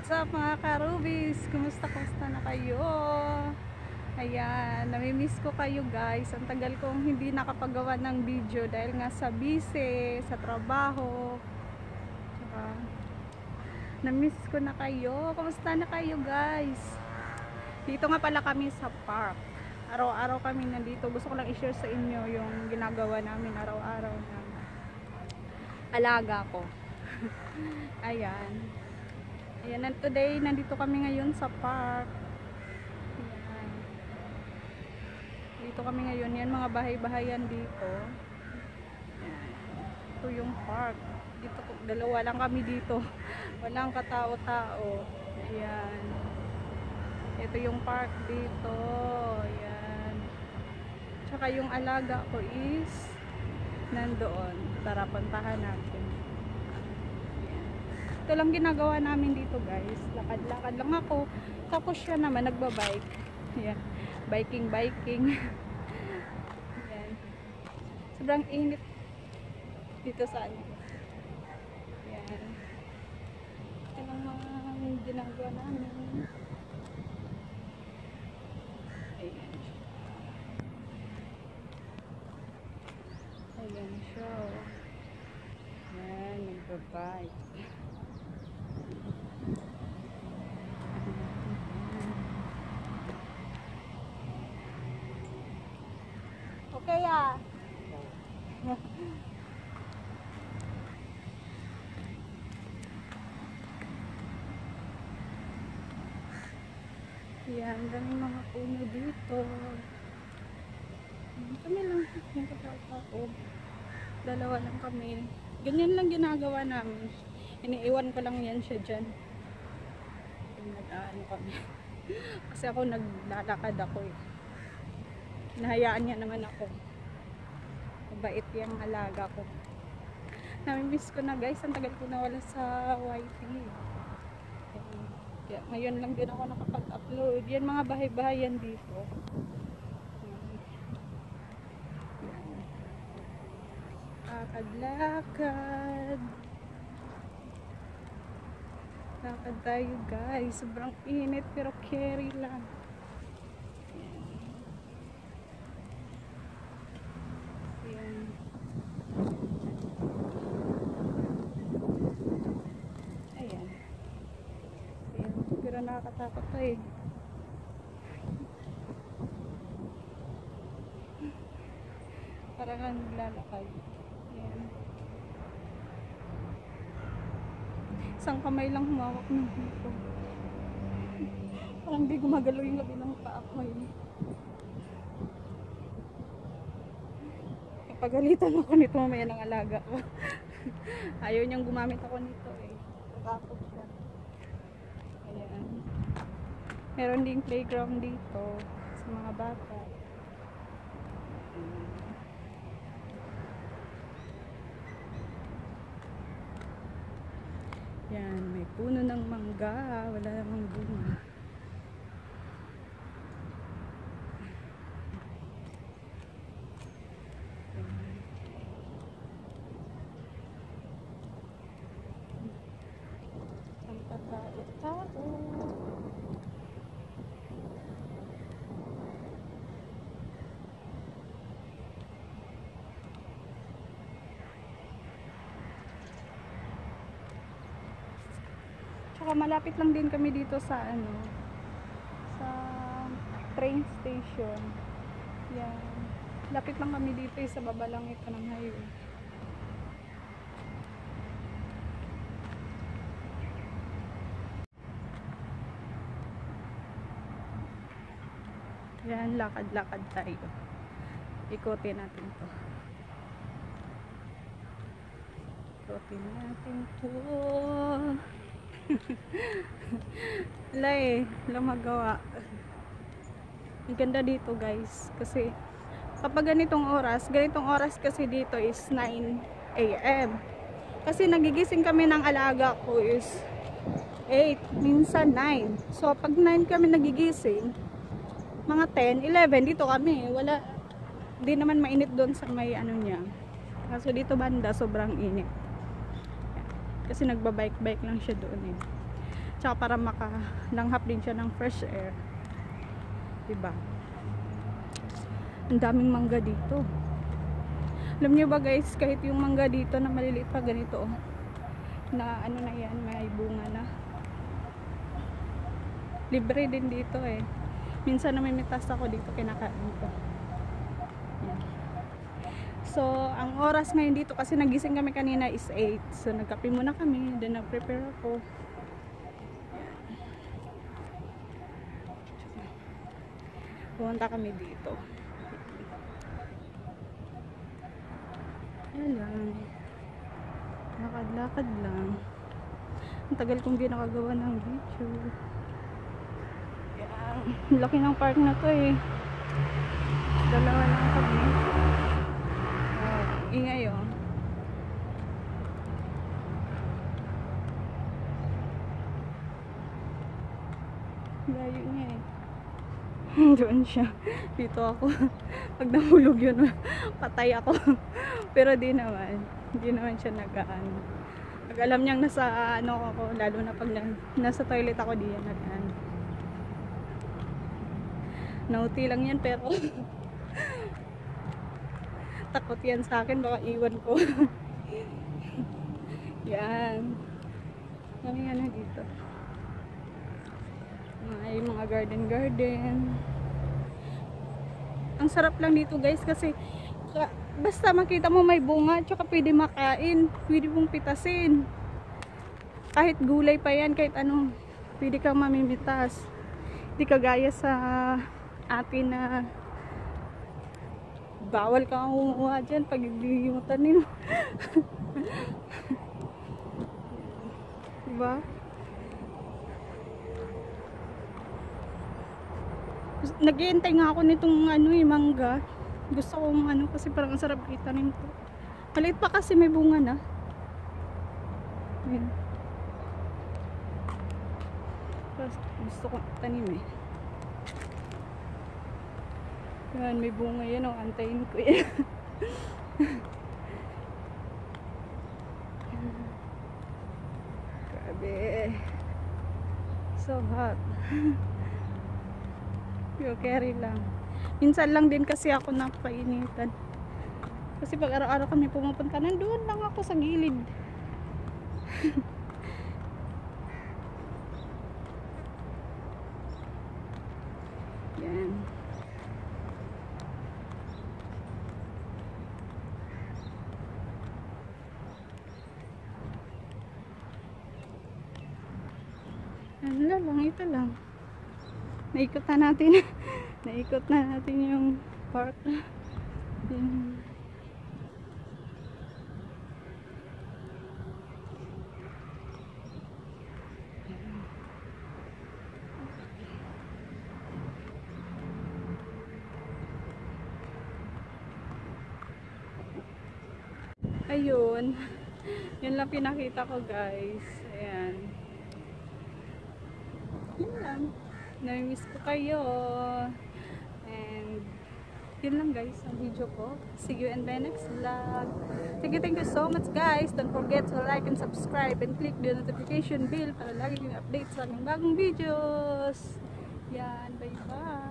What's up mga karubis? Kumusta na kayo? Ayan, namimiss ko kayo guys. Ang tagal kong hindi nakapagawa ng video dahil nga sa busy, sa trabaho. Tsaka, namiss ko na kayo. Kumusta na kayo guys? Dito nga pala kami sa park. Araw-araw kami nandito. Gusto ko lang i-share sa inyo yung ginagawa namin araw-araw na alaga ko. Ayan. Ayan, today nandito kami ngayon sa park. Ayan. Dito kami ngayon. Yan mga bahay-bahayan dito. Ayan. Ito yung park. Dito, dalawa lang kami dito. Walang katao-tao. Ayan. Ito yung park dito. Ayan. Tsaka yung alaga ko is nandoon. Tara, puntahan natin. Ito lang ginagawa namin dito guys. Lakad-lakad lang ako. Tapos siya naman nagbabike. Ayan. Biking. Ayan. Sobrang init dito sa ano. Ayan. Ito lang mga ginagawa namin. Ayan. Ayan siya. Ayan. Nagbabike. Okay ah. Yan, daming mga puno dito. Kami lang, yung katao-tao. Dalawa lang kami. Ganyan lang ginagawa namin. Iniiwan ko lang yan siya dyan. Nag-ano kami. Kasi ako naglalakad ako eh. Nahayaan niya naman ako. Mabait yung alaga ko. Namimiss ko na guys. Ang tagal ko nawala sa YT. Kaya ngayon lang din ako nakapag-upload. Yan mga bahay-bahayan dito. Lakad-lakad. Lakad tayo guys. Sobrang init pero carry lang. Pero nakakatakot to eh. Parang lang naglalakad. Ayan. Isang kamay lang humawak ng dito. Parang di gumagalaw yung labi ng paa ko eh. Kapagalitan ako nito mamaya ng alaga ko. Ayaw niyang gumamit ako nito eh. Takot siya. Ayan. Meron ding playground dito sa mga bata. Yan, may puno ng mangga. Wala namang bunga. Ang tatao-tao. Tsaka malapit lang din kami dito sa ano, sa train station. Yan. Lapit lang kami dito sa baba lang ito ng highway. Yan, lakad-lakad tayo. Ikutin natin to. Ikutin natin to. Wala eh, wala magawa. Ang ganda dito guys, kasi kapag ganitong oras kasi dito is 9 AM. Kasi nagigising kami ng alaga ko is 8, minsan 9. So pag 9 kami nagigising, mga 10, 11 dito kami. Wala, di naman mainit doon sa may ano niya. Kaso dito banda sobrang init. Kasi nagbabike-bike lang siya doon eh. Tsaka para makalanghap din siya ng fresh air. Diba? Ang daming mangga dito. Alam niyo ba guys, kahit yung mangga dito na maliliit pa ganito, oh, na ano na yan, may bunga na. Libre din dito eh. Minsan namimitas ako dito, kinakain ko. Yan. So, ang oras ngayon dito, kasi nagising kami kanina is 8. So, nagkape muna kami, then nag-prepare ako. Pumunta kami dito. Yan lang. Lakad-lakad lang. Ang tagal kong di nakagawa ng video. Yan. Laki ng park na to eh. Dalawa lang kami. Ingay oh. Layo niya eh. Doon siya. Dito ako. Pag nahulog yun, patay ako. Pero di naman. Hindi naman siya nag-aan. Pag alam niyang nasa ano ako, lalo na pag nasa toilet ako, di yan nag-aan. Nauti lang yan, pero takot yan sa akin, baka iwan ko. Yan. Kami ano dito. May mga garden. Ang sarap lang dito guys kasi basta makita mo may bunga, tsaka pwede makain, pwede mong pitasin. Kahit gulay pa yan, kahit ano, pwede kang mamimitas. Hindi kagaya sa atin na bawal kang umuha dyan pag hindi mo tanim. Diba? Nag-iintay nga ako nitong ano eh, mangga. Gusto kong ano kasi parang ang sarap itanim to. Maliit pa kasi may bunga na. Ayan. Gusto kong tanim eh. Yan, may bunga yan o. Antayin ko yan. Grabe. So hot. Yo, carry lang. Minsan lang din kasi ako napainitan. Kasi pag araw-araw kami pumupunta, nandoon lang ako sa gilid. Yan. Ano lang, ito lang. Naikot na natin. Naikot na natin yung park. Yan. Ayun. Yan lang pinakita ko guys. Ayan. Yun lang. Namimiss ko kayo. And yun lang guys ang video ko. See you in my next vlog. Thank you so much guys. Don't forget to like and subscribe and click the notification bell para lagi yung update sa aming bagong videos. Yan. Bye bye.